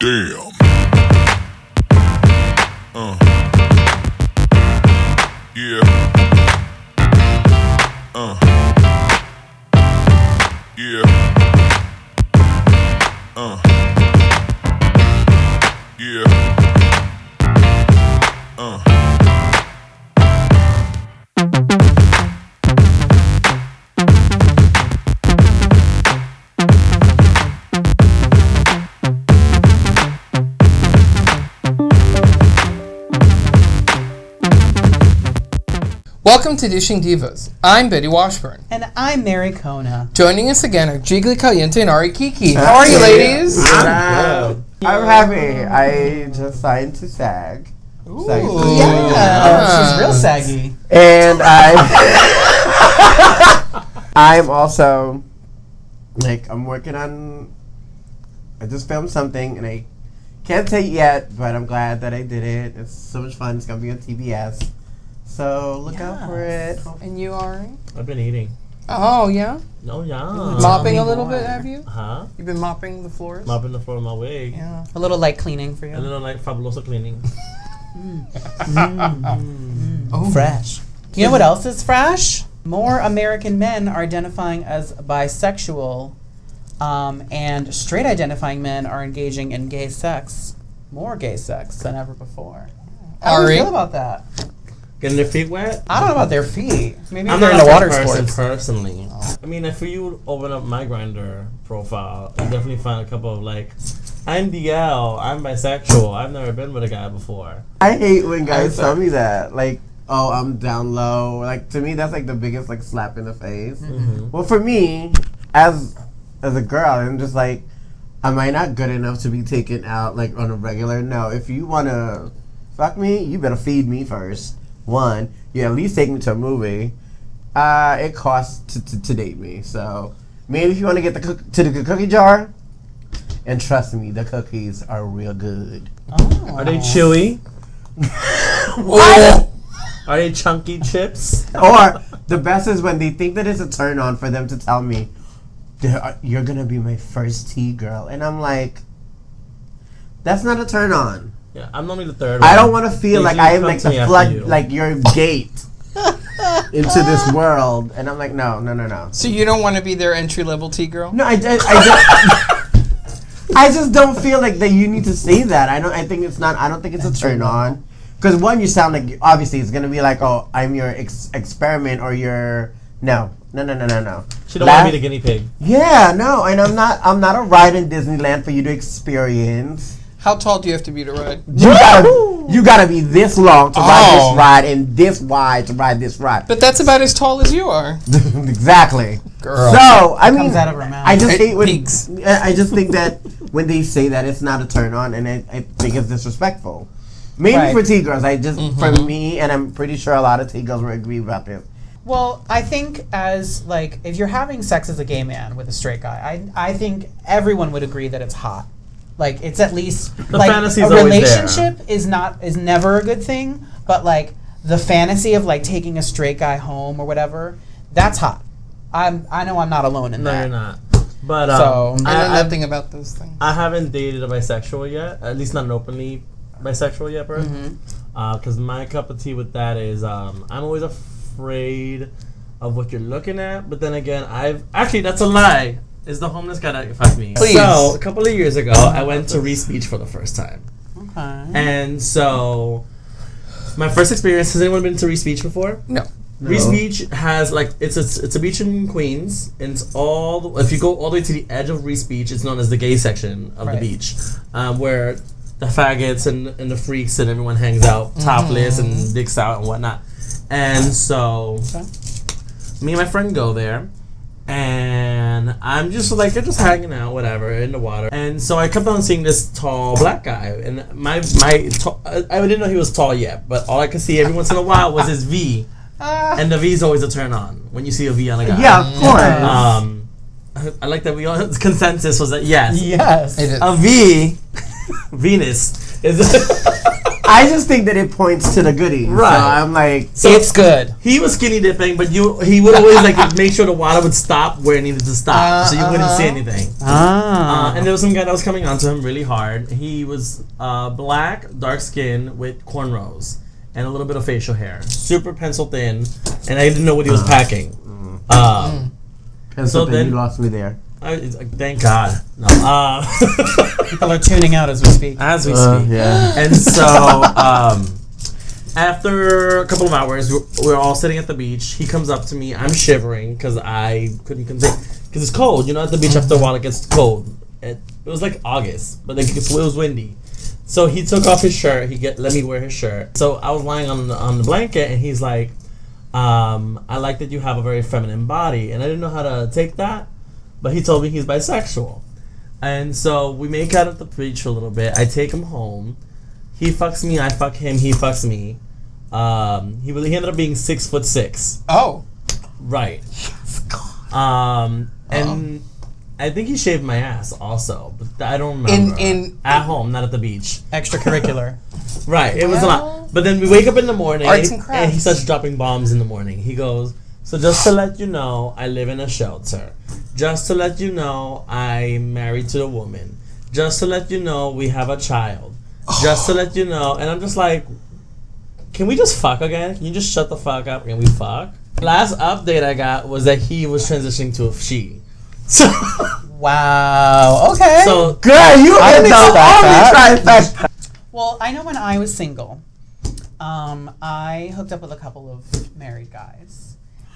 Damn. Yeah. Yeah. Yeah. Welcome to Dishing Divas. I'm Betty Washburn. And I'm Mary Kona. Joining us again are Jiggly, Caliente, and Ari Kiki. How are you, ladies? I'm happy. I just signed to SAG. Ooh. Yeah. She's real saggy. And I'm also, I'm working on, I just filmed something, and I can't say it yet, but I'm glad that I did it. It's so much fun. It's going to be on TBS. So look out for it. And you, Ari? I've been eating. Oh, yeah? Oh, yeah. Mopping a little bit, have you? Huh? You've been mopping the floors? Mopping the floor of my wig. Yeah. A little light cleaning for you. A little like fabuloso cleaning. Oh. Fresh. You know what else is fresh? More American men are identifying as bisexual, and straight identifying men are engaging in gay sex. More gay sex than ever before. How do you feel about that? Getting their feet wet? I don't know about their feet. Maybe I'm they're not into a water person sports. personally. I mean, if you open up my Grindr profile, you definitely find a couple of I'm DL, I'm bisexual, I've never been with a guy before. I hate when guys tell me that. Oh, I'm down low. To me, that's the biggest slap in the face. Mm-hmm. Well, for me, as a girl, I'm just am I not good enough to be taken out on a regular? No. If you want to fuck me, you better feed me first. One, you at least take me to a movie. It costs to date me. So maybe if you want to get to the cookie jar, and trust me, the cookies are real good. Oh. Are they chewy? What? Are they chunky chips? Or the best is when they think that it's a turn on for them to tell me, you're gonna be my first tea girl, and I'm like, that's not a turn on. Yeah, I'm normally the third one. I don't want to feel like I am the Usually flood, you. your gate into this world, and I'm like, no. So you don't want to be their entry-level tea girl? No, I just don't feel like that you need to say that. I don't think it's a turn on. Because one, you sound like, obviously it's gonna be oh, I'm your experiment, or your no. She don't want to be the guinea pig. Yeah, no, and I'm not a ride in Disneyland for you to experience. How tall do you have to be to ride? You gotta be this long to ride this ride, and this wide to ride this ride. But that's about as tall as you are. Exactly. Girl. So I mean, Comes out of her mouth. I just hate when Peaks. I just think that when they say that, it's not a turn on, and I think it's disrespectful. Maybe Right. for T-girls, for me, and I'm pretty sure a lot of T-girls will agree about this. Well, I think as if you're having sex as a gay man with a straight guy, I think everyone would agree that it's hot. It's at least The fantasy's a always relationship is never a good thing, but the fantasy of taking a straight guy home or whatever, that's hot. I know I'm not alone in No, that. you're not. But I know nothing about those things. I haven't dated a bisexual yet, at least not an openly bisexual yet, bro. Because my cup of tea with that is I'm always afraid of what you're looking at, but then again, that's a lie. Is the homeless guy that fucked me? Please. So a couple of years ago, I went to Reese Beach for the first time, Okay. and so my first experience. Has anyone been to Reese Beach before? No. Reese Beach has it's a beach in Queens, and it's if you go all the way to the edge of Reese Beach, it's known as the gay section of the beach, where the faggots and the freaks and everyone hangs out topless and dicks out and whatnot. And so me and my friend go there, and I'm just they're just hanging out, whatever, in the water. And so I kept on seeing this tall black guy, and I didn't know he was tall yet, but all I could see every once in a while was his V. And the V is always a turn on when you see a V on a guy. Yeah, of course. I like that consensus was that yes, Yes. It is. a V, Venus is I just think that it points to the goodies. Right. So I'm like, It's good. He was skinny dipping, but he would always like make sure the water would stop where it needed to stop, so you wouldn't see anything. And there was some guy that was coming onto him really hard. He was black, dark skin with cornrows and a little bit of facial hair, super pencil thin, and I didn't know what he was packing. so then you lost me there. Thank God. No. People are tuning out as we speak. As we speak. Yeah. And so, after a couple of hours, we're all sitting at the beach. He comes up to me. I'm shivering because I couldn't contain. Because it's cold. You know, at the beach after a while it gets cold. It was like August, but it was windy. So he took off his shirt. Let me wear his shirt. So I was lying on the blanket, and he's like, I like that you have a very feminine body. And I didn't know how to take that. But he told me he's bisexual. And so we make out at the beach for a little bit. I take him home. He fucks me. I fuck him. He fucks me. He ended up being 6'6". Oh. Right. And I think he shaved my ass also. But I don't remember. At home, not at the beach. Extracurricular. Right. It was a lot. But then we wake up in the morning. Arts and crafts. And he starts dropping bombs in the morning. He goes, so just to let you know, I live in a shelter. Just to let you know, I'm married to a woman. Just to let you know, we have a child. Just to let you know. And I'm just like, can we just fuck again? Can you just shut the fuck up? Can we fuck? Last update I got was that he was transitioning to a she. So, Wow. Okay. so Girl, you I didn't didn't know expect that. well, I know when I was single, I hooked up with a couple of married guys.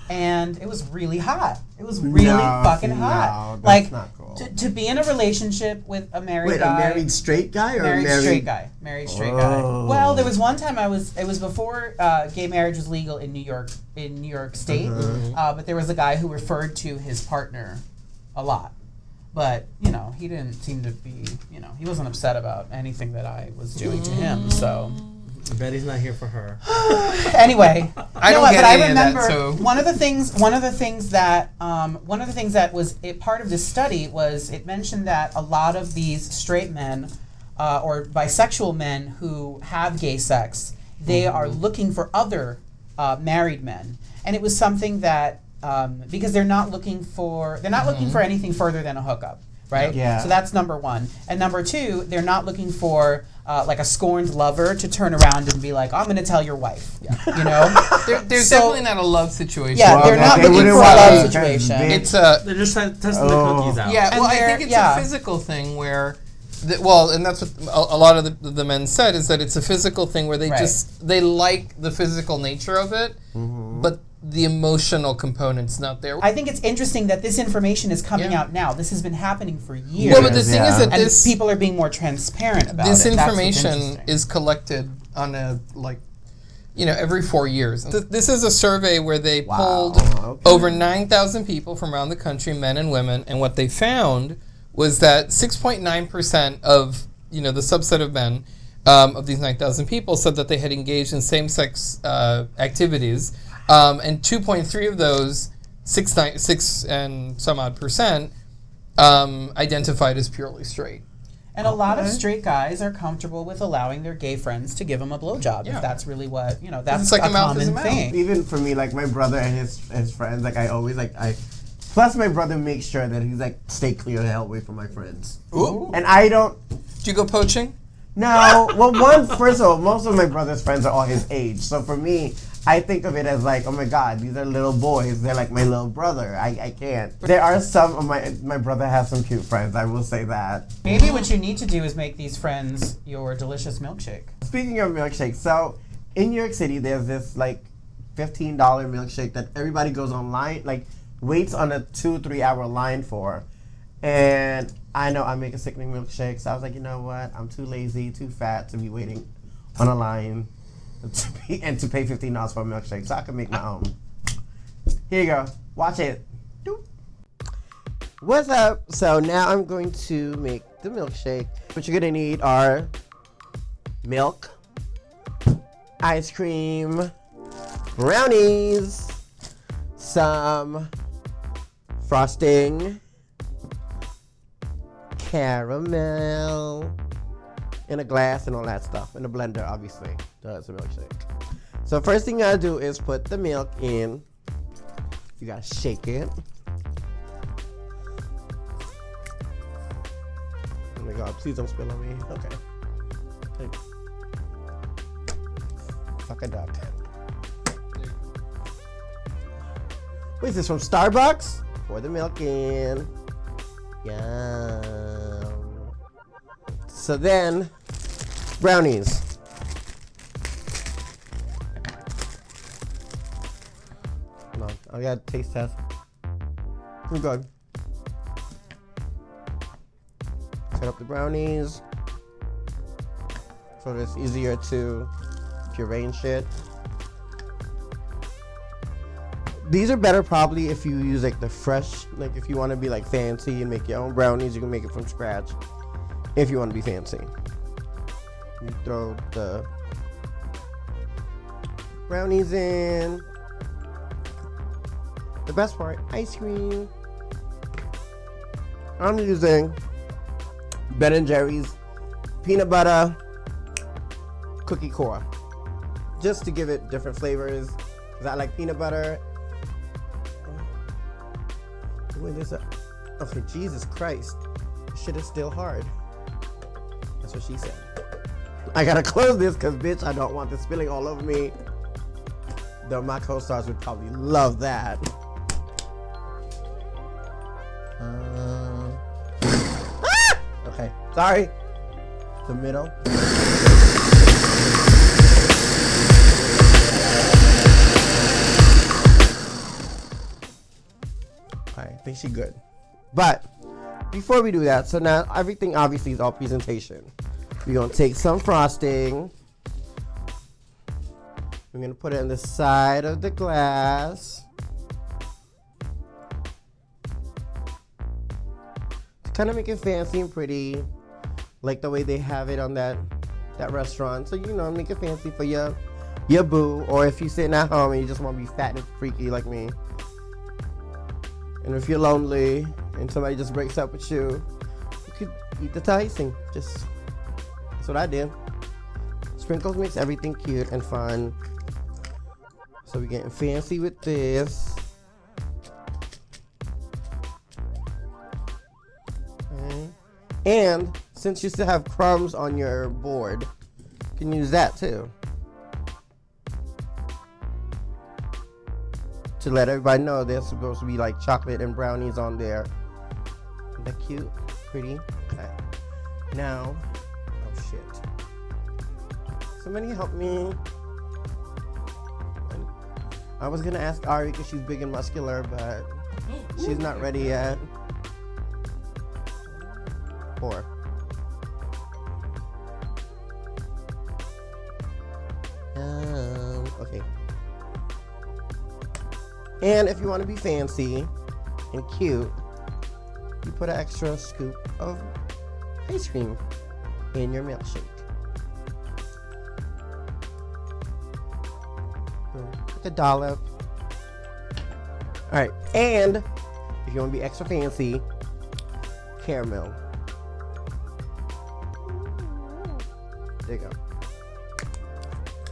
And it was really hot. It was really fucking hot. No, that's like not cool. to be in a relationship with a married guy. A married straight guy or married a married straight guy. Married straight guy. Oh. Well, there was one time it was before gay marriage was legal in New York State. But there was a guy who referred to his partner a lot. But, he didn't seem to be, he wasn't upset about anything that I was doing to him. So Betty's not here for her. anyway, I don't get any of that, so- one of the things that was part of this study was it mentioned that a lot of these straight men or bisexual men who have gay sex, they are looking for other married men, and it was something that because they're not looking for anything further than a hookup. Right? Yeah. So that's number one. And number two, they're not looking for like a scorned lover to turn around and be like, I'm going to tell your wife. Yeah. There's definitely not a love situation. Yeah, they're not looking for a love situation. It's They're just testing the cookies out. Yeah, And well, I think it's a physical thing where, and that's what a lot of the men said, is that it's a physical thing where they they like the physical nature of it, but the emotional component's not there. I think it's interesting that this information is coming out now. This has been happening for years. Well, but the thing is that and this people are being more transparent about this it. That's what's information interesting. is collected on every 4 years. This is a survey where they pulled over 9,000 people from around the country, men and women, and what they found was that 6.9% of the subset of men of these 9,000 people said that they had engaged in same-sex activities, and 2.3 of those, 6 and some odd percent, identified as purely straight. And a lot of straight guys are comfortable with allowing their gay friends to give them a blowjob. Yeah. If that's really what, that's It's like a a mouth is common a mouth. thing. Even for me, like my brother and his friends, like I always plus my brother makes sure that he's like, stay clear the hell away from my friends. Ooh. And I don't. Do you go poaching? No. Well, first of all, most of my brother's friends are all his age. So for me, I think of it as like, oh my God, these are little boys. They're like my little brother. I can't. There are some of my brother has some cute friends. I will say that. Maybe what you need to do is make these friends your delicious milkshake. Speaking of milkshake, so in New York City, there's this like $15 milkshake that everybody goes online, like waits on a 2-3 hour line for. And I know I make a sickening milkshake, so I was like, you know what? I'm too lazy, too fat to be waiting on a line to pay $15 for a milkshake, so I can make my own. Here you go. Watch it. Doop. What's up? So now I'm going to make the milkshake. What you're gonna need are milk, ice cream, brownies, some frosting, caramel, in a glass and all that stuff. In a blender, obviously. It's a milkshake. So first thing you gotta do is put the milk in. You gotta shake it. Oh my god, please don't spill on me. Okay. Fuck a duck. What is this, from Starbucks? Pour the milk in. Yum. So then, brownies. Come on, I got a taste test. We're good. Set up the brownies so it's easier to puree shit. These are better probably if you use like the fresh, like if you want to be like fancy and make your own brownies, you can make it from scratch. If you want to be fancy, you throw the brownies in. The best part, ice cream. I'm using Ben & Jerry's peanut butter cookie core, just to give it different flavors. Cause I like peanut butter. Wait, there's a. Okay, Jesus Christ, this shit is still hard. That's what she said. I gotta close this because, bitch, I don't want this spilling all over me. Though my co-stars would probably love that. Okay, sorry. The middle. I think she's good. But before we do that, so now everything obviously is all presentation. We're gonna take some frosting. We're gonna put it on the side of the glass. To kind of make it fancy and pretty, like the way they have it on that restaurant. So you know, make it fancy for your boo, or if you're sitting at home and you just want to be fat and freaky like me. And if you're lonely and somebody just breaks up with you, you could eat the icing. That's what I did. Sprinkles makes everything cute and fun. So we're getting fancy with this. Okay. And since you still have crumbs on your board, you can use that too. To let everybody know there's supposed to be like chocolate and brownies on there. Isn't that cute? Pretty? Okay. Now, oh shit. Somebody help me. I was gonna ask Ari because she's big and muscular, but she's not ready yet. Pour. Okay. And if you want to be fancy and cute, you put an extra scoop of ice cream in your milkshake. Boom. Like a dollop. Alright, and if you want to be extra fancy, caramel. There you go.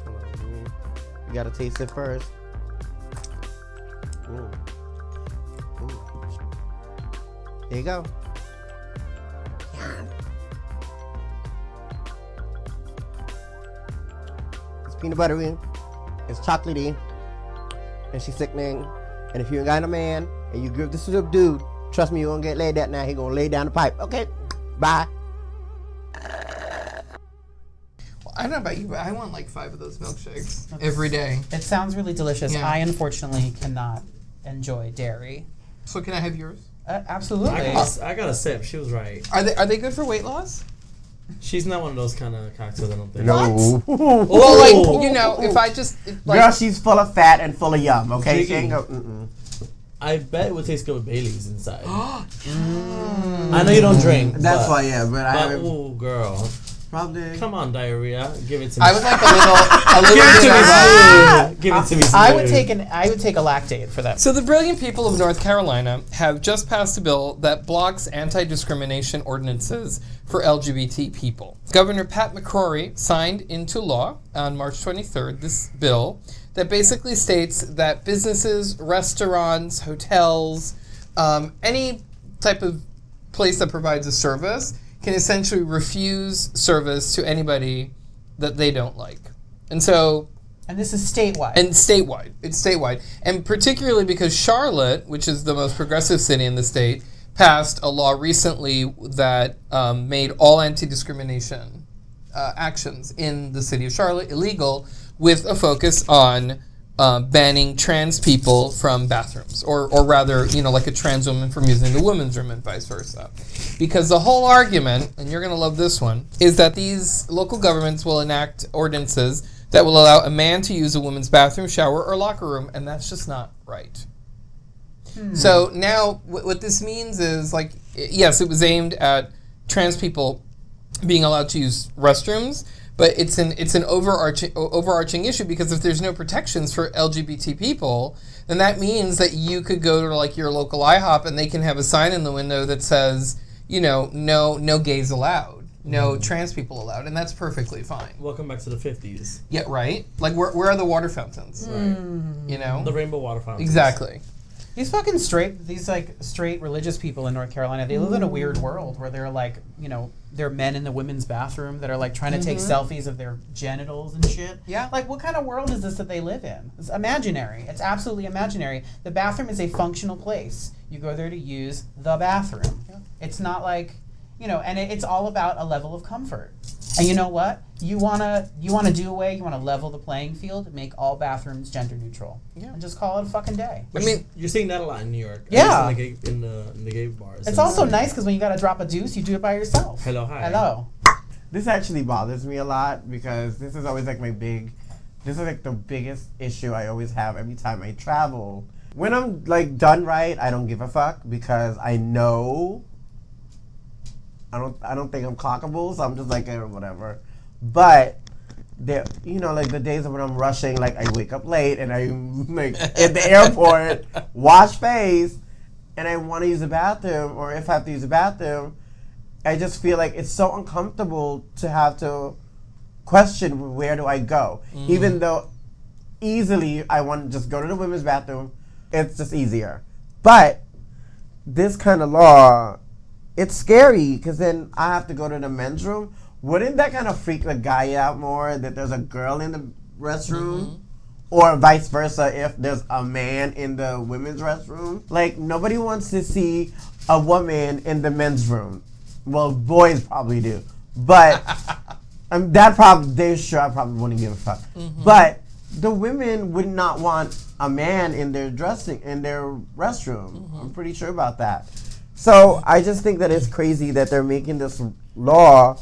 Come on, you gotta taste it first. Ooh. Ooh. There you go. It's peanut buttery, it's chocolatey, and she's sickening. And if you ain't got a man and you give this to a dude, trust me, you won't get laid that night. He gonna lay down the pipe. Okay, bye. I don't know about you, but I want like 5 of those milkshakes every day. It sounds really delicious. Yeah. I unfortunately cannot enjoy dairy. So can I have yours? Absolutely. I got a sip. She was right. Are they good for weight loss? She's not one of those kind of cocktails, I don't think. No. Well, like, you know, if I just like, Girl, she's full of fat and full of yum, okay? Jiggy. She ain't go, I bet it would taste good with Bailey's inside. I know you don't drink. That's but, why, yeah, but I But, ooh, girl. Probably. Come on, diarrhea. Give it to me. I would like a little Give it bit to me of smooth. Give it to me smooth. I would take a lactate for that. So the brilliant people of North Carolina have just passed a bill that blocks anti-discrimination ordinances for LGBT people. Governor Pat McCrory signed into law on March 23rd this bill that basically states that businesses, restaurants, hotels, any type of place that provides a service can essentially refuse service to anybody that they don't like. And so... And this is statewide. And statewide. It's statewide. And particularly because Charlotte, which is the most progressive city in the state, passed a law recently that made all anti-discrimination actions in the city of Charlotte illegal, with a focus on banning trans people from bathrooms, or rather, like a trans woman from using the women's room and vice versa. Because the whole argument, and you're going to love this one, is that these local governments will enact ordinances that will allow a man to use a woman's bathroom, shower, or locker room, and that's just not right. So now what this means is, yes, it was aimed at trans people being allowed to use restrooms, but it's an overarching issue, because if there's no protections for LGBT people, then that means that you could go to your local IHOP and they can have a sign in the window that says, no gays allowed, no trans people allowed, and that's perfectly fine. Welcome back to the 50s. Yeah, right? Where are the water fountains? Right. The rainbow water fountains. Exactly. These fucking straight religious people in North Carolina, they live in a weird world where they're they're men in the women's bathroom that are trying to take selfies of their genitals and shit. Yeah. What kind of world is this that they live in? It's imaginary. It's absolutely imaginary. The bathroom is a functional place. You go there to use the bathroom. Yeah. It's not and it's all about a level of comfort. And you know what? You wanna level the playing field, make all bathrooms gender neutral, and just call it a fucking day. You're seeing that a lot in New York. Yeah, in the gay bars. It's also nice because when you gotta drop a deuce, you do it by yourself. Hello, hi. Hello. This actually bothers me a lot, because this is always this is the biggest issue I always have every time I travel. When I'm done right, I don't give a fuck, because I know I don't think I'm clockable, so I'm just whatever. But the days when I'm rushing, I wake up late and I'm at the airport, wash face, and I want to use the bathroom, or if I have to use the bathroom, I just feel it's so uncomfortable to have to question where do I go, even though easily I want to just go to the women's bathroom. It's just easier. But this kind of law, it's scary, because then I have to go to the men's room. Wouldn't that kind of freak the guy out more, that there's a girl in the restroom? Or vice versa, if there's a man in the women's restroom? Nobody wants to see a woman in the men's room. Well, boys probably do. But I probably wouldn't give a fuck. But the women would not want a man in their restroom. I'm pretty sure about that. So I just think that it's crazy that they're making this law,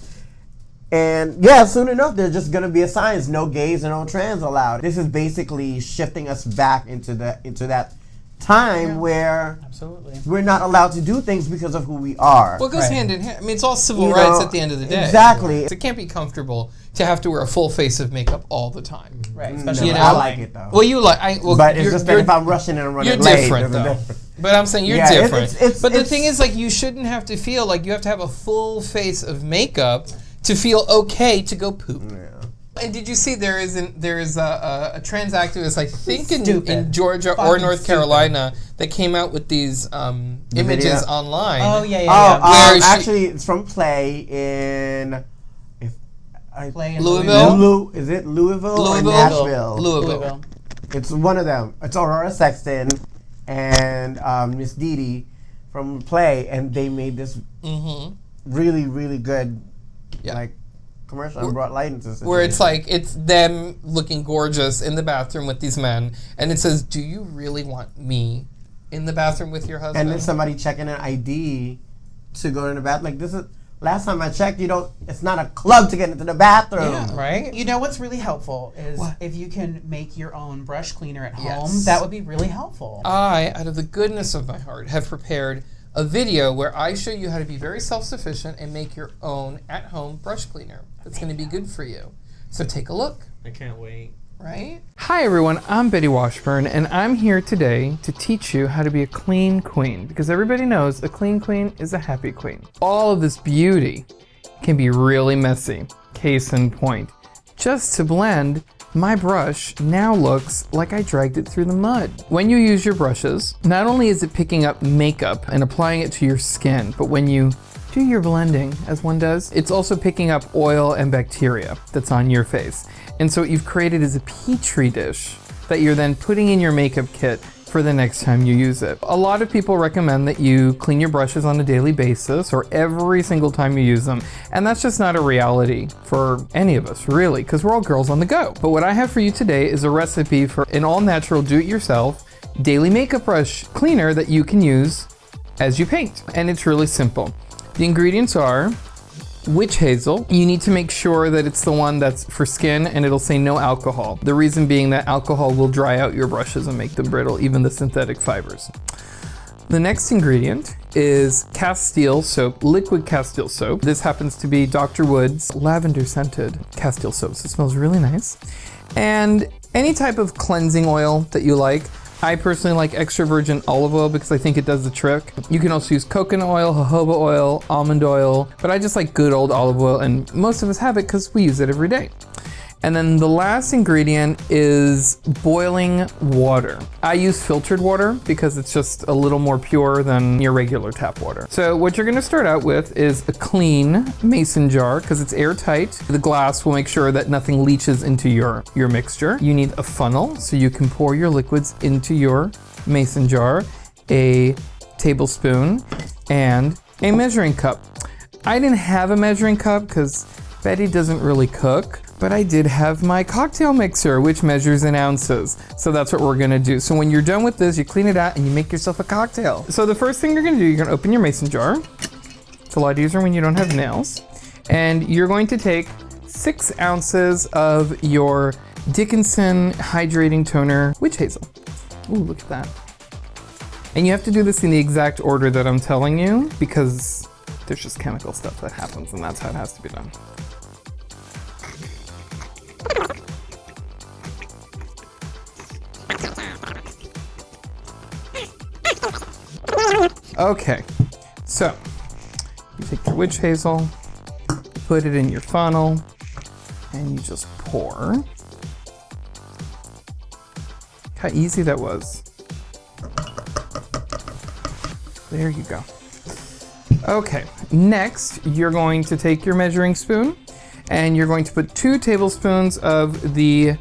and soon enough there's just gonna be a sign: no gays and no trans allowed. This is basically shifting us back into that time where absolutely we're not allowed to do things because of who we are. Well, it goes hand in hand. It's all civil rights at the end of the day. Exactly. It can't be comfortable to have to wear a full face of makeup all the time. Right. Especially I like it though. Well, you like. But it's just that if I'm rushing and I'm running late, you're different though. But I'm saying you're different. But the thing is, you shouldn't have to feel you have to have a full face of makeup to feel okay to go poop. Yeah. And did you see there is a trans activist, I think in Georgia or North Carolina, that came out with these images online. Oh yeah. Actually, it's from Play in. Play in Louisville. Is it Louisville or Nashville? Louisville. It's one of them. It's Aurora Sexton and Miss Dee from Play, and they made this really, really good commercial and brought light into this. Where it's them looking gorgeous in the bathroom with these men, and it says, "Do you really want me in the bathroom with your husband?" And then somebody checking an ID to go in the bathroom. This is last time I checked. It's not a club to get into the bathroom. Yeah. Right? You know what's really helpful is if you can make your own brush cleaner at home. Yes. That would be really helpful. I, out of the goodness of my heart, have prepared a video where I show you how to be very self-sufficient and make your own at-home brush cleaner. That's going to be good for you. So take a look. I can't wait. Right? Hi everyone, I'm Betty Washburn, and I'm here today to teach you how to be a clean queen, because everybody knows a clean queen is a happy queen. All of this beauty can be really messy. Case in point, just to blend, my brush now looks like I dragged it through the mud. When you use your brushes, not only is it picking up makeup and applying it to your skin, but when you do your blending, as one does, it's also picking up oil and bacteria that's on your face. And so what you've created is a petri dish that you're then putting in your makeup kit for the next time you use it. A lot of people recommend that you clean your brushes on a daily basis or every single time you use them. And that's just not a reality for any of us, really, because we're all girls on the go. But what I have for you today is a recipe for an all-natural, do-it-yourself daily makeup brush cleaner that you can use as you paint. And it's really simple. The ingredients are witch hazel. You need to make sure that it's the one that's for skin, and it'll say no alcohol. The reason being that alcohol will dry out your brushes and make them brittle, even the synthetic fibers. The next ingredient is Castile soap, liquid Castile soap. This happens to be Dr. Wood's lavender scented Castile soap, so it smells really nice. And any type of cleansing oil that you like. I personally like extra virgin olive oil because I think it does the trick. You can also use coconut oil, jojoba oil, almond oil, but I just like good old olive oil, and most of us have it because we use it every day. And then the last ingredient is boiling water. I use filtered water because it's just a little more pure than your regular tap water. So what you're gonna start out with is a clean mason jar because it's airtight. The glass will make sure that nothing leaches into your mixture. You need a funnel so you can pour your liquids into your mason jar, a tablespoon, and a measuring cup. I didn't have a measuring cup because Betty doesn't really cook. But I did have my cocktail mixer, which measures in ounces. So that's what we're gonna do. So when you're done with this, you clean it out and you make yourself a cocktail. So the first thing you're gonna do, you're gonna open your mason jar. It's a lot easier when you don't have nails. And you're going to take 6 ounces of your Dickinson Hydrating Toner Witch Hazel. Ooh, look at that. And you have to do this in the exact order that I'm telling you because there's just chemical stuff that happens and that's how it has to be done. Okay, so you take your witch hazel, put it in your funnel, and you just pour. Look how easy that was. There you go. Okay, next you're going to take your measuring spoon and you're going to put 2 tablespoons of the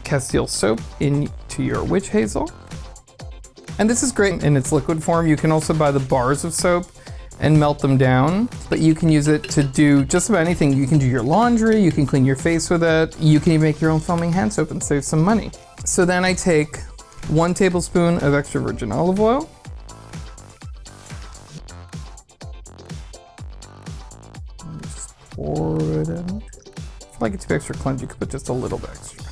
Castile soap into your witch hazel. And this is great in its liquid form. You can also buy the bars of soap and melt them down, but you can use it to do just about anything. You can do your laundry, you can clean your face with it, you can even make your own foaming hand soap and save some money. So then I take 1 tablespoon of extra virgin olive oil. And just pour it in. If you like it to be extra cleansed, you could put just a little bit extra.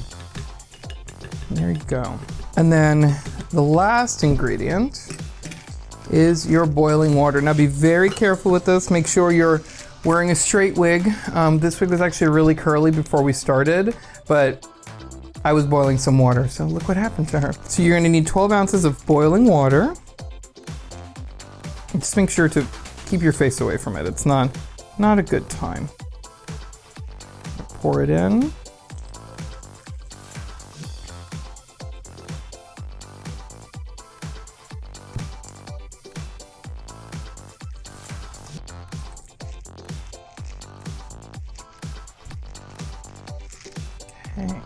And there you go. And then the last ingredient is your boiling water. Now be very careful with this. Make sure you're wearing a straight wig. This wig was actually really curly before we started, but I was boiling some water, so look what happened to her. So you're gonna need 12 ounces of boiling water. And just make sure to keep your face away from it. It's not a good time. Pour it in. Okay. There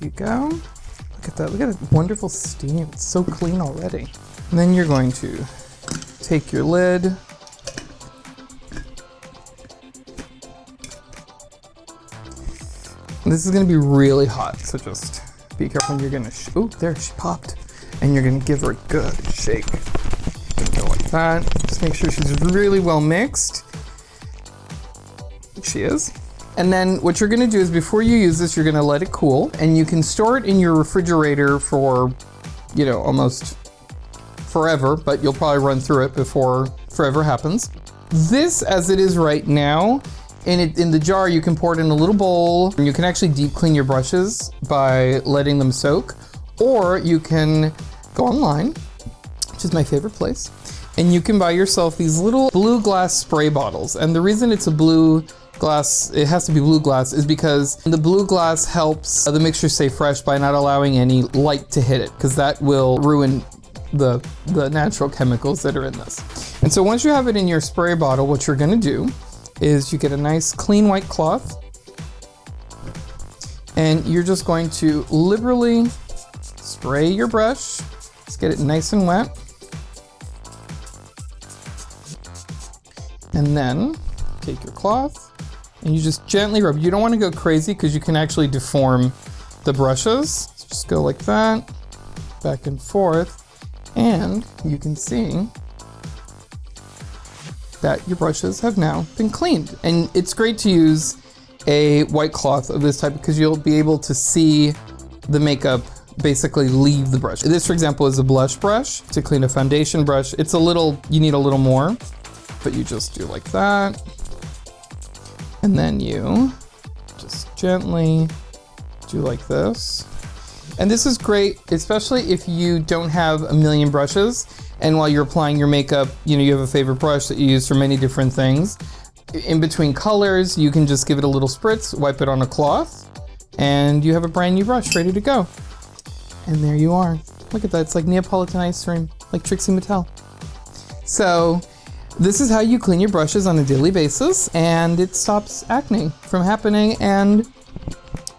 you go. Look at that. Look at that wonderful steam. It's so clean already. And then you're going to take your lid. This is going to be really hot, so just be careful. You're going to, oh, there, she popped. And you're going to give her a good shake. Go like that. Just make sure she's really well mixed. She is. And then what you're gonna do is before you use this, you're gonna let it cool, and you can store it in your refrigerator for almost forever, but you'll probably run through it before forever happens. This, as it is right now, in the jar, you can pour it in a little bowl. You can actually deep clean your brushes by letting them soak, or you can go online, which is my favorite place, and you can buy yourself these little blue glass spray bottles. And the reason it's a blue glass, it has to be blue glass, is because the blue glass helps the mixture stay fresh by not allowing any light to hit it, because that will ruin the natural chemicals that are in this. And so once you have it in your spray bottle, what you're gonna do is you get a nice clean white cloth, and you're just going to liberally spray your brush. Just get it nice and wet. And then take your cloth and you just gently rub. You don't want to go crazy because you can actually deform the brushes. So just go like that, back and forth, and you can see that your brushes have now been cleaned. And it's great to use a white cloth of this type because you'll be able to see the makeup basically leave the brush. This, for example, is a blush brush to clean a foundation brush. It's a little, you need a little more, but you just do like that. And then you just gently do like this. And this is great, especially if you don't have a million brushes, and while you're applying your makeup, you have a favorite brush that you use for many different things. In between colors, you can just give it a little spritz, wipe it on a cloth, and you have a brand new brush ready to go. And there you are. Look at that, it's like Neapolitan ice cream, like Trixie Mattel. So this is how you clean your brushes on a daily basis, and it stops acne from happening and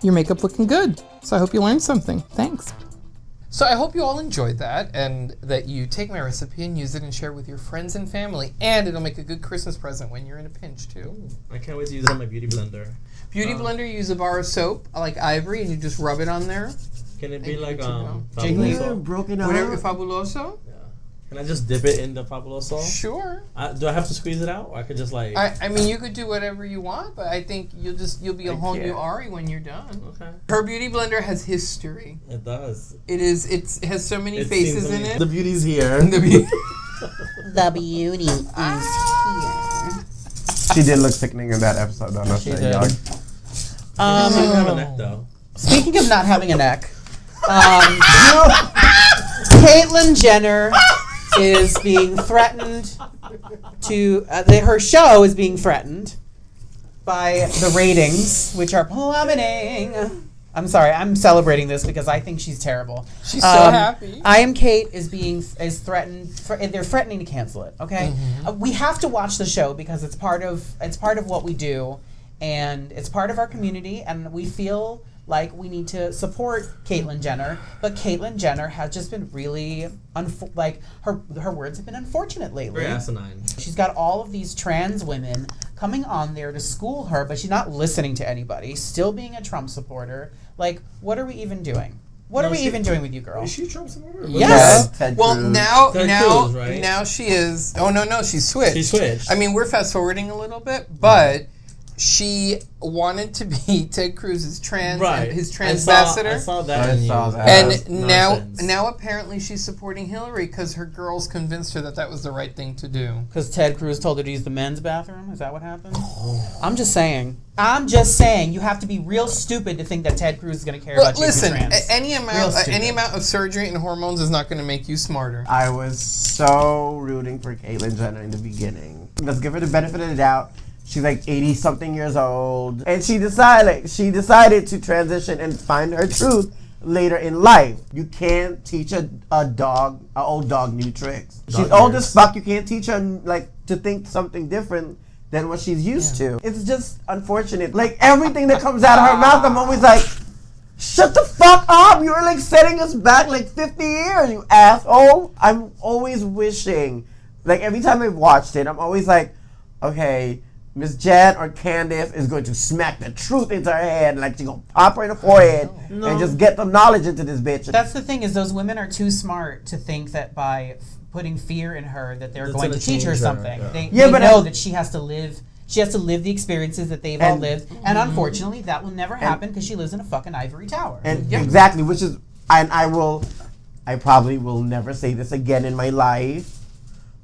your makeup looking good. So I hope you learned something. Thanks. So I hope you all enjoyed that, and that you take my recipe and use it and share it with your friends and family, and it'll make a good Christmas present when you're in a pinch too. I can't wait to use it on my beauty blender. Beauty blender, you use a bar of soap like Ivory, and you just rub it on there. Can it be like Jiggly? Fabuloso? Broken up. Whatever, Fabuloso? Yeah. Can I just dip it in the Fabuloso? Sure. Do I have to squeeze it out? Or I could just like... I mean, you could do whatever you want, but I think you'll be a whole new Ari when you're done. Okay. Her beauty blender has history. It does. It has so many faces in it. The beauty's here. The beauty. The beauty is here. She did look sickening in that episode, though. She did. She doesn't have a neck though. Speaking of not having a neck, Caitlyn Jenner is being threatened to, her show is being threatened by the ratings, which are plummeting. I'm sorry, I'm celebrating this because I think she's terrible. She's so happy. I Am Kate is threatened. They're threatening to cancel it. Okay, we have to watch the show because it's part of what we do, and it's part of our community, and we feel like we need to support Caitlyn Jenner, but Caitlyn Jenner has just been really, her words have been unfortunate lately. Very asinine. She's got all of these trans women coming on there to school her, but she's not listening to anybody, still being a Trump supporter. Like, what are we even doing? What are we even doing with you, girl? Is she Trump supporter? Yes. Ted Well, Cruz. now, Cruz, right? now she is. Oh no, she switched. She switched. I mean, we're fast forwarding a little bit, but she wanted to be Ted Cruz's his trans ambassador. I saw that. I saw that. And Nonsense. now apparently she's supporting Hillary because her girls convinced her that was the right thing to do. Because Ted Cruz told her to use the men's bathroom? Is that what happened? I'm just saying. You have to be real stupid to think that Ted Cruz is going to care about you if you're Listen, trans. any amount of surgery and hormones is not going to make you smarter. I was so rooting for Caitlyn Jenner in the beginning. Let's give her the benefit of the doubt. She's like 80-something years old, and she decided to transition and find her truth later in life. You can't teach an old dog new tricks. She's old as fuck. You can't teach her to think something different than what she's used to. It's just unfortunate. Like everything that comes out of her mouth, I'm always like, shut the fuck up! You're like setting us back like 50 years, you asshole. I'm always wishing, like every time I've watched it, I'm always like, okay, Miss Jen or Candace is going to smack the truth into her head, like she's gonna pop her in the forehead and just get the knowledge into this bitch. That's the thing, is those women are too smart to think that by putting fear in her that they're going to teach her something. They know that she has to live the experiences that they've all lived, and unfortunately that will never happen because she lives in a fucking ivory tower. And exactly, which is, and I will I probably will never say this again in my life,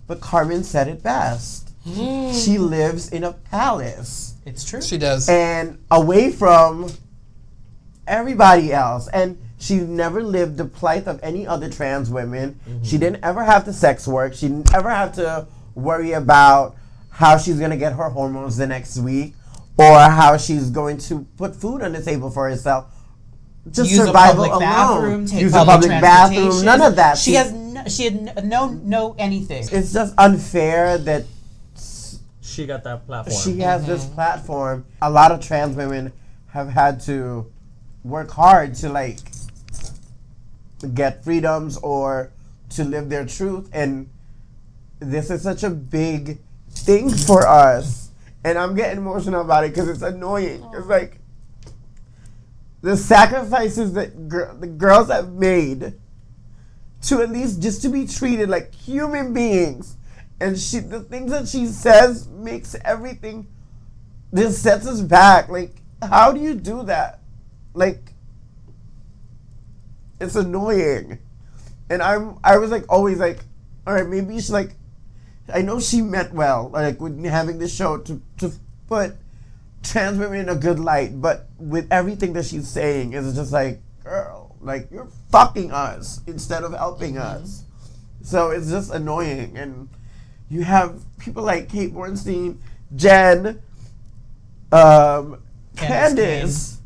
but Carmen said it best. She lives in a palace. It's true. She does. And away from everybody else. And she never lived the plight of any other trans women. She didn't ever have to sex work. She didn't ever have to worry about how she's going to get her hormones the next week or how she's going to put food on the table for herself. Just Use survival a public alone. bathroom, take Use a public public bathroom. transportation. None of that. She had no anything. It's just unfair that She got that platform. she has this platform. A lot of trans women have had to work hard to like get freedoms or to live their truth, and this is such a big thing for us. And I'm getting emotional about it because it's annoying. It's like the sacrifices that the girls have made to at least just to be treated like human beings. And the things that she says makes everything, just sets us back. Like, how do you do that? Like, it's annoying. And I was like, always like, all right, maybe she's like, I know she meant well, like with having this show to put trans women in a good light, but with everything that she's saying, it's just like, girl, like you're fucking us instead of helping us. So it's just annoying. And you have people like Kate Bornstein, Jen, Candace,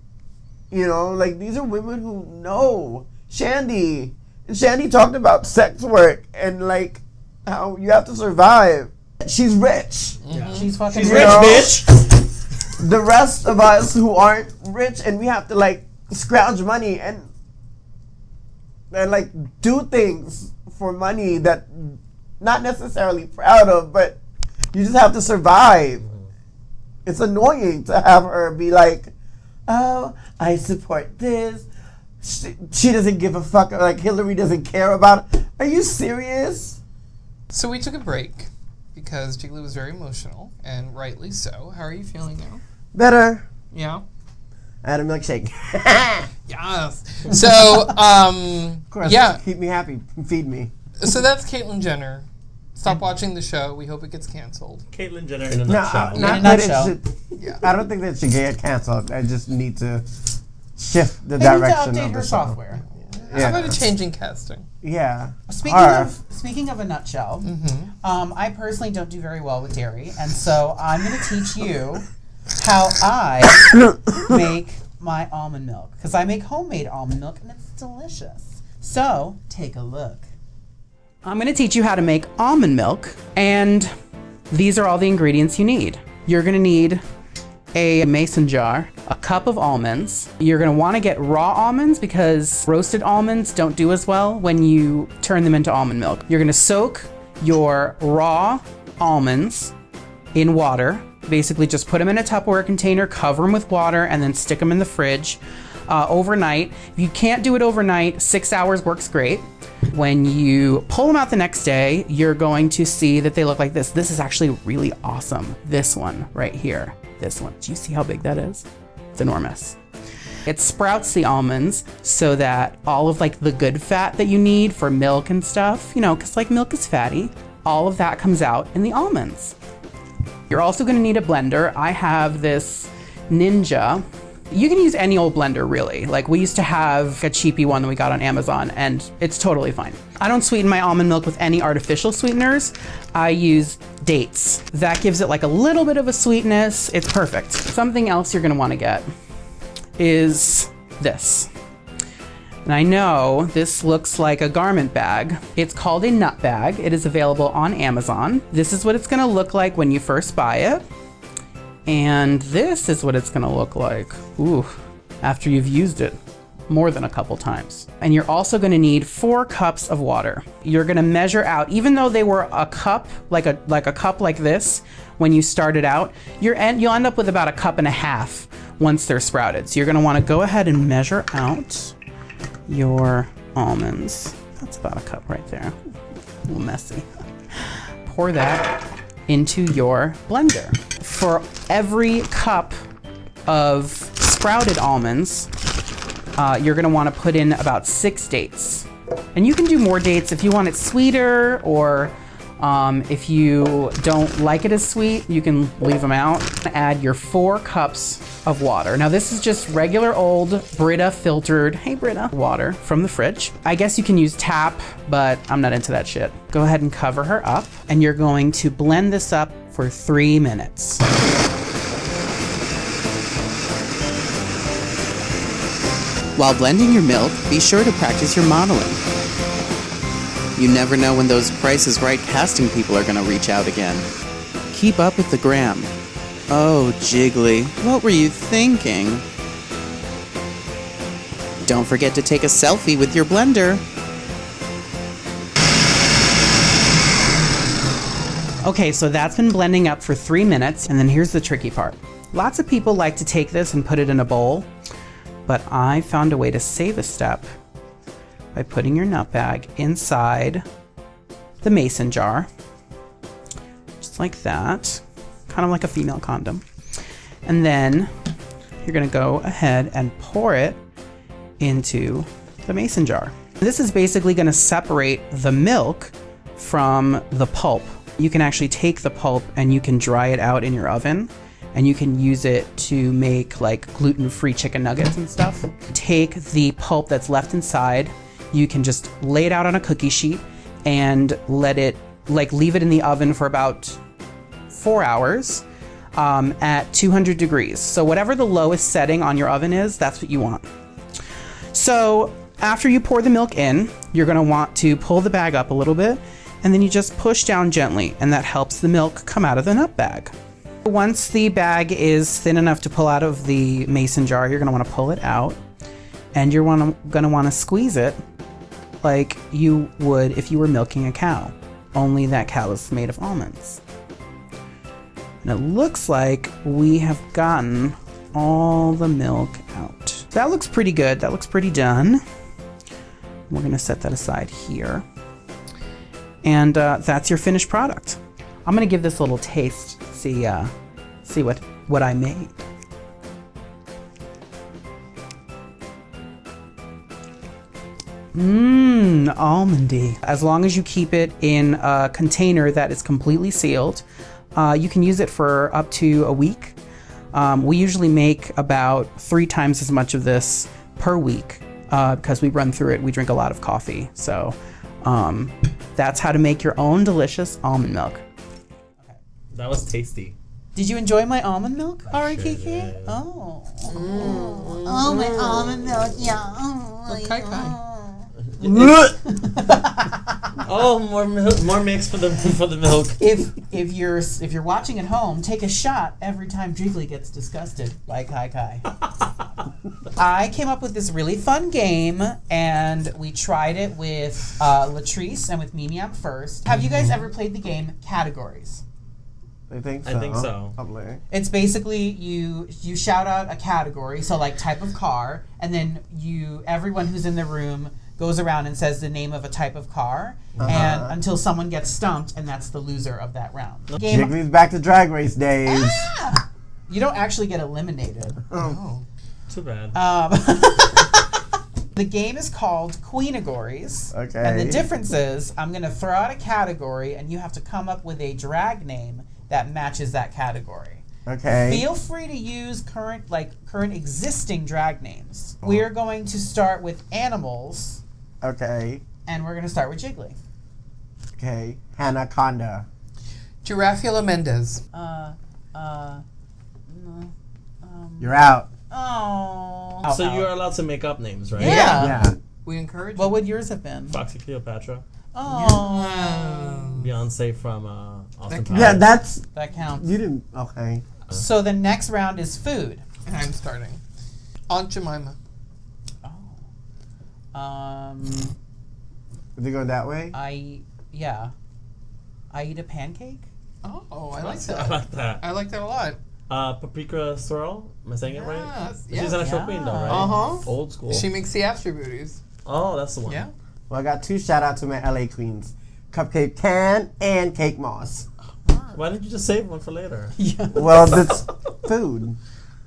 you know, like these are women who know. Shandy. And Shandy talked about sex work and like how you have to survive. She's rich. She's fucking She's rich. rich, bitch. The rest of us who aren't rich and we have to like scrounge money and like do things for money that not necessarily proud of, but you just have to survive. It's annoying to have her be like, oh, I support this. She doesn't give a fuck. Like Hillary doesn't care about it. Are you serious? So we took a break because Jiggly was very emotional, and rightly so. How are you feeling now? Better. Yeah. I had a milkshake. Yes. So, Of course, yeah. keep me happy. Feed me. So that's Caitlyn Jenner. Stop watching the show. We hope it gets canceled. Caitlyn Jenner in a nutshell. Not In a that nutshell. it should. Yeah. I don't think that it should get canceled. I just need to shift the They need to direction update of her the show. software. How about a change in casting? Yeah. Speaking of a nutshell, I personally don't do very well with dairy, and so I'm going to teach you how I make my almond milk, because I make homemade almond milk and it's delicious. So take a look. I'm going to teach you how to make almond milk, and these are all the ingredients you need. You're going to need a mason jar, a cup of almonds. You're gonna wanna get raw almonds because roasted almonds don't do as well when you turn them into almond milk. You're gonna soak your raw almonds in water. Basically just put them in a Tupperware container, cover them with water, and then stick them in the fridge overnight. If you can't do it overnight, 6 hours works great. When you pull them out the next day, you're going to see that they look like this. This is actually really awesome. This one right here. This one. Do you see how big that is? It's enormous. It sprouts the almonds so that all of like the good fat that you need for milk and stuff, you know, because like milk is fatty, all of that comes out in the almonds. You're also going to need a blender. I have this Ninja. You can use any old blender really. Like we used to have a cheapy one that we got on Amazon and it's totally fine. I don't sweeten my almond milk with any artificial sweeteners. I use dates. That gives it like a little bit of a sweetness. It's perfect. Something else you're gonna wanna get is this. And I know this looks like a garment bag. It's called a nut bag. It is available on Amazon. This is what it's gonna look like when you first buy it. And this is what it's gonna look like, after you've used it more than a couple times. And you're also gonna need 4 cups of water. You're gonna measure out, even though they were a cup, like a cup like this, when you started out, you'll end up with about 1.5 cups once they're sprouted. So you're gonna wanna go ahead and measure out your almonds. That's about 1 cup right there, a little messy. Pour that into your blender. For every cup of sprouted almonds, you're gonna wanna put in about 6 dates. And you can do more dates if you want it sweeter, or if you don't like it as sweet, you can leave them out. Add your 4 cups of water. Now this is just regular old Brita filtered, hey Brita, water from the fridge. I guess you can use tap, but I'm not into that shit. Go ahead and cover her up, and you're going to blend this up for 3 minutes. While blending your milk, be sure to practice your modeling. You never know when those Price is Right casting people are gonna reach out again. Keep up with the gram. Oh, Jiggly, what were you thinking? Don't forget to take a selfie with your blender. Okay, so that's been blending up for 3 minutes, and then here's the tricky part. Lots of people like to take this and put it in a bowl, but I found a way to save a step by putting your nut bag inside the mason jar, just like that, kind of like a female condom. And then you're gonna go ahead and pour it into the mason jar. This is basically gonna separate the milk from the pulp. You can actually take the pulp and you can dry it out in your oven, and you can use it to make like gluten-free chicken nuggets and stuff. Take the pulp that's left inside, you can just lay it out on a cookie sheet and let it, leave it in the oven for about 4 hours at 200 degrees. So whatever the lowest setting on your oven is, that's what you want. So after you pour the milk in, you're gonna want to pull the bag up a little bit, and then you just push down gently, and that helps the milk come out of the nut bag. Once the bag is thin enough to pull out of the mason jar, you're gonna wanna pull it out, and you're gonna wanna squeeze it like you would if you were milking a cow, only that cow is made of almonds. And it looks like we have gotten all the milk out. So that looks pretty good, that looks pretty done. We're gonna set that aside here. And that's your finished product. I'm gonna give this a little taste, see what I made. Almondy. As long as you keep it in a container that is completely sealed, you can use it for up to a week. We usually make about 3 times as much of this per week because we run through it. We drink a lot of coffee. So that's how to make your own delicious almond milk. That was tasty. Did you enjoy my almond milk, Ari Kiki? did. Oh. Oh, my almond milk, yeah. Okay. Oh, more milk, more mix for the milk. If you're watching at home, take a shot every time Jiggly gets disgusted by Kai Kai. I came up with this really fun game, and we tried it with Latrice and with Mimi up first. Have you guys ever played the game Categories? I think so. I think so. Probably. It's basically you shout out a category, so like type of car, and then everyone who's in the room goes around and says the name of a type of car, and until someone gets stumped, and that's the loser of that round. Jiggly's back to Drag Race days. You don't actually get eliminated. Oh. Too bad. The game is called Queenagories. Okay. And the difference is I'm going to throw out a category, and you have to come up with a drag name that matches that category. Okay. Feel free to use current existing drag names. We are going to start with animals. Okay. And we're going to start with Jiggly. Okay. Anaconda. Giraffula Mendez. You're out. Oh. So you're allowed to make up names, right? Yeah. Yeah. We encourage What would yours have been? Foxy Cleopatra. Oh. Beyonce from Austin That Powers. Yeah, that's. That counts. You didn't. Okay. So the next round is food. And I'm starting. Aunt Jemima. Is it going that way? I eat a pancake. Oh, I like I that. like that. I like that a lot. Paprika Swirl. Am I saying it right? Yes, She's an actual queen, though, right? Uh-huh. Old school. She makes the after booties. Oh, that's the one. Yeah. Well, I got 2 shout out to my LA queens. Cupcake Tan and Cake Moss. Why didn't you just save one for later? Well, that's food.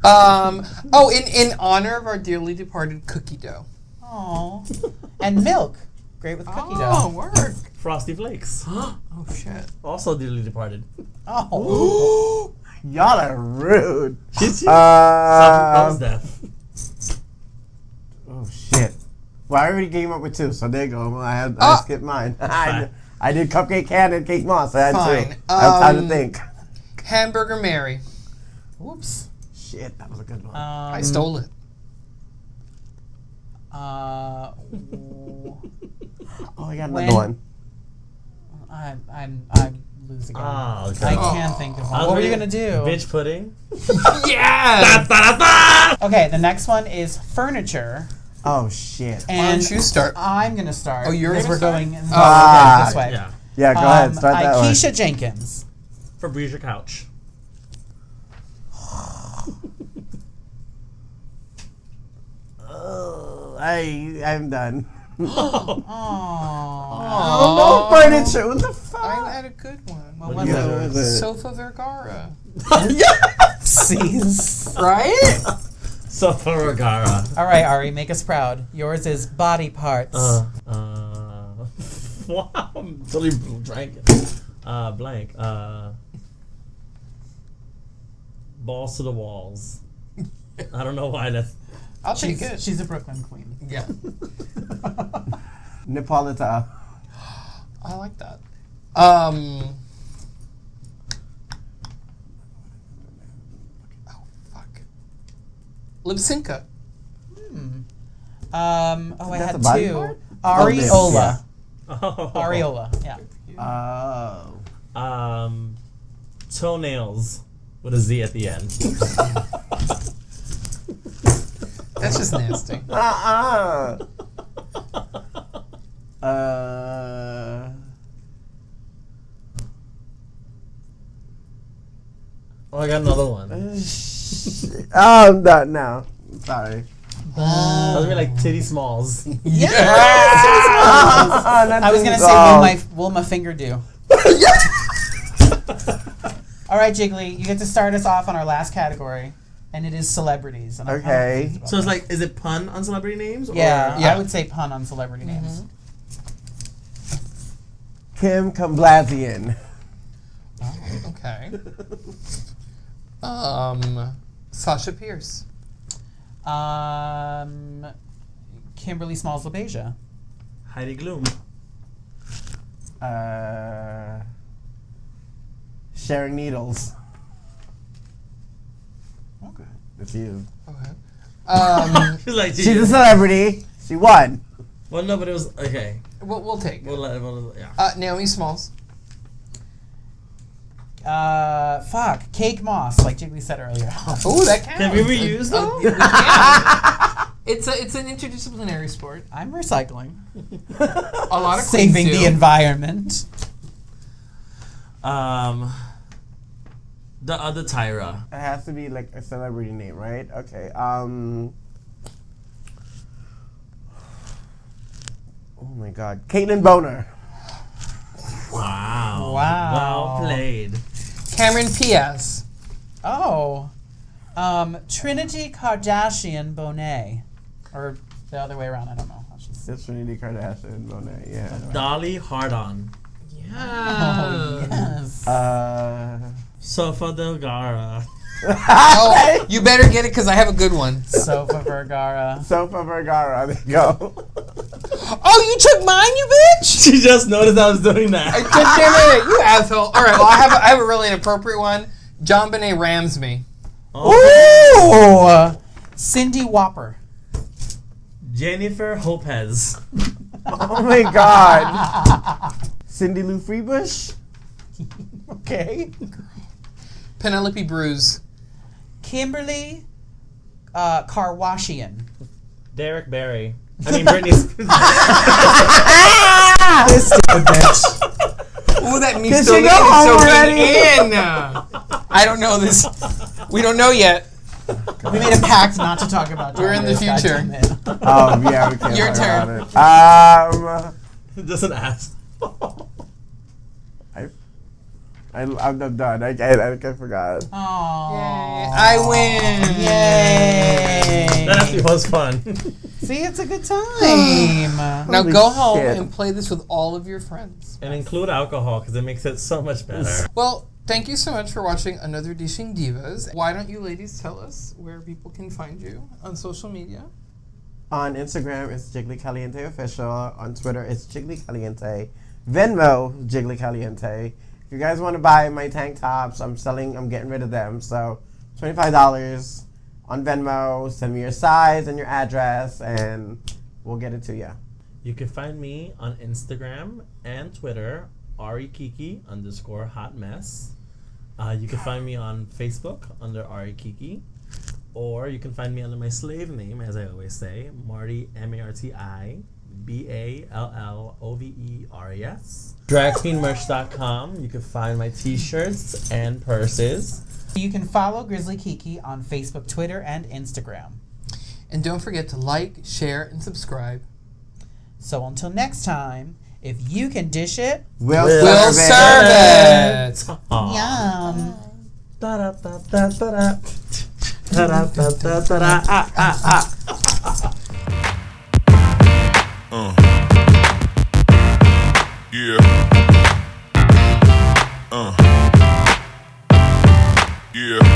In honor of our dearly departed cookie dough. Oh. And milk. Great with cookie Oh, dough. work. Frosty Flakes. Oh, shit. Also dearly departed. Oh. Y'all are rude. She's death. Oh shit. Well, I already came up with 2, so there you go. I skipped mine. I did Cupcake Can and Cake Moss. I had Fine. 2. I have time to think. Hamburger Mary. Whoops. Shit, that was a good one. I stole it. Oh, I got when- another one. I'm losing. Ah, okay. I can't think of one. What were you gonna do? Bitch pudding. Yeah! Okay, the next one is furniture. Oh shit. Why And don't you start? I'm gonna start. Oh, you're because gonna we're start? going Ah. this way. Yeah. Yeah, go ahead. Start that one. Aisha Jenkins. Fabricia Couch. I'm done. Aww. No furniture. What the fuck? I had a good one. What What was do you it? have? Sofa Vergara. Jeez. Right? Sofa Vergara. All right, Ari, make us proud. Yours is body parts. Wow, I'm totally blank. Blank. Balls to the walls. I don't know why that's. I'll take it. She's a Brooklyn queen. Yeah. Napolita. I like that. Oh, fuck. Lipsinka. I That's had a body 2. part? Areola. Oh. Areola, yeah. Oh. Toenails with a Z at the end. That's just nasty. Oh, I got another one. I'm done now. Sorry. I was gonna be like Titty Smalls. I was gonna say, will my finger do? All right, Jiggly, you get to start us off on our last category, and it is celebrities. And I'm kind of Okay. confused about So it's that. like, is it pun on celebrity names? Yeah, Or? Yeah. I would say pun on celebrity names. Kim Kardashian. Okay. Sasha Pierce. Kimberly Smalls LaBeija. Heidi Gloom. Sharing Needles. Okay. It's you. Okay. She's like, She's a celebrity. She won. well, no, but it was okay. We'll take it. Yeah. Naomi Smalls. Cake Moss, like Jiggly said earlier. Oh, that counts. Can we reuse them? We can. It's an interdisciplinary sport. I'm recycling. A lot of Saving queens the do. environment. The other Tyra. It has to be like a celebrity name, right? Okay. Oh my God. Caitlyn Boner. Wow. Wow. Well played. Cameron P.S. Oh. Trinity Kardashian Bonet. Or the other way around, I don't know. That's just... It's Trinity Kardashian Bonet. Yeah. Dolly Hardon. Oh, yes. Sofa Delgara. Oh, you better get it because I have a good one. Sofa Vergara. Sofa Vergara. There you go. Oh, you took mine, you bitch! She just noticed I was doing I that. took it, you asshole. All right, well, I have a really inappropriate one. John Benet Ramsey. Ooh! Cindy Whopper. Jennifer Lopez. Oh my God. Cindy Lou Freebush. Okay. Penelope Bruce. Kimberly Kardashian. Derek Barry. I mean, Britney Spears. This stupid bitch. Ooh, that means Did so she go home so already? in. I don't know this. We don't know yet. We made a pact not to talk about We're in the John Lewis, future. goddammit. Oh yeah, we can't. Your talk turn. about it. Just an ass. I I'm done. I forgot. Aww. I win. Yay. That actually was fun. See, it's a good time. Now Holy go home shit. and play this with all of your friends. And include alcohol because it makes it so much better. Well, thank you so much for watching another Dishing Divas. Why don't you ladies tell us where people can find you on social media? On Instagram, it's Jiggly Caliente Official. On Twitter, it's Jiggly Caliente. Venmo, Jiggly Caliente. If you guys want to buy my tank tops, I'm getting rid of them. So, $25 on Venmo. Send me your size and your address, and we'll get it to you. You can find me on Instagram and Twitter, Kiki_hotmess. You can find me on Facebook under Kiki. Or you can find me under my slave name, as I always say, Marty, MartyBalloveres. DragQueenMerch.com. You can find my t-shirts and purses. You can follow Grizzly Kiki on Facebook, Twitter, and Instagram. And don't forget to like, share, and subscribe. So until next time, if you can dish it, We'll serve it. yum. Da-da-da-da-da-da. Yeah. Yeah.